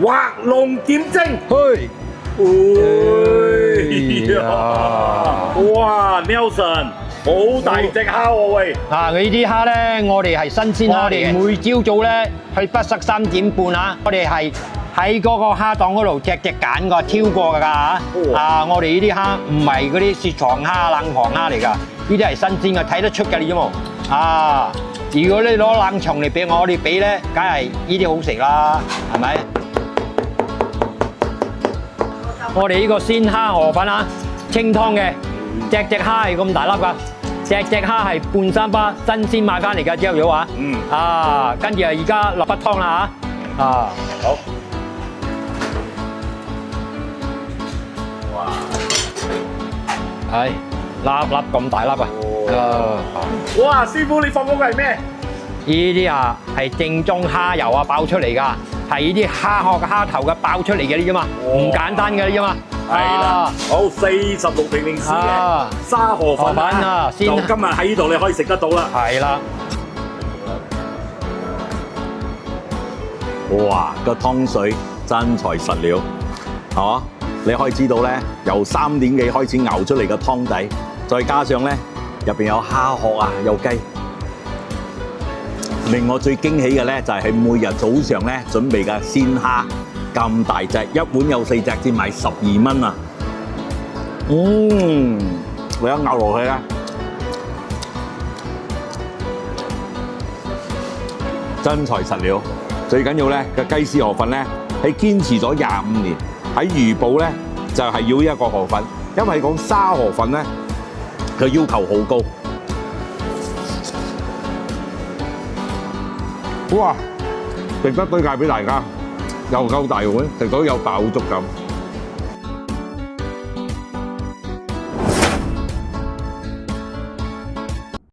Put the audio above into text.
畫龍點睛。嘿，哇 ，Nelson，好大隻蝦喎喂！啊！呢啲蝦咧，我哋係新鮮蝦嚟嘅。每朝早咧去北塞3點半啊，我哋係喺嗰個蝦檔嗰度隻揀過挑過㗎嚇。我哋呢啲蝦唔係嗰啲雪藏蝦、冷藏蝦嚟㗎，呢啲係新鮮嘅，睇得出㗎你知冇？如果你攞冷藏嚟俾我哋俾咧，梗係呢啲好食啦，係咪？我哋呢個鮮蝦河粉啊，清湯嘅，隻蝦係咁大粒㗎。隻蝦係半山巴新鮮買翻嚟㗎，朝頭早啊！跟住而家落筆湯啦嚇！好。哇！係粒咁大粒啊！哇！師傅你放嗰個係咩？呢啲啊係正宗蝦油啊爆出嚟㗎，係呢啲蝦殼嘅蝦頭嘅爆出嚟嘅呢啫嘛，唔簡單嘅呢啫嘛。係啦，好46平零士嘅沙河粉啊，就今日喺呢度你可以食得到啦。係啦，哇，個湯水真材實料，係嘛？你可以知道咧，由3點幾開始熬出嚟嘅湯底，再加上咧入邊有蝦殼啊，有雞。令我最驚喜嘅咧，就係每日早上咧準備嘅鮮蝦。咁大隻，一碗有4隻，至賣12蚊啊！你一咬落去咧，真材實料。最緊要咧嘅雞絲河粉咧，係堅持咗25年。喺魚寶咧就係要一個河粉，因為講沙河粉咧，佢要求好高。哇！值得推介俾大家。又夠大碗，食到有飽足感。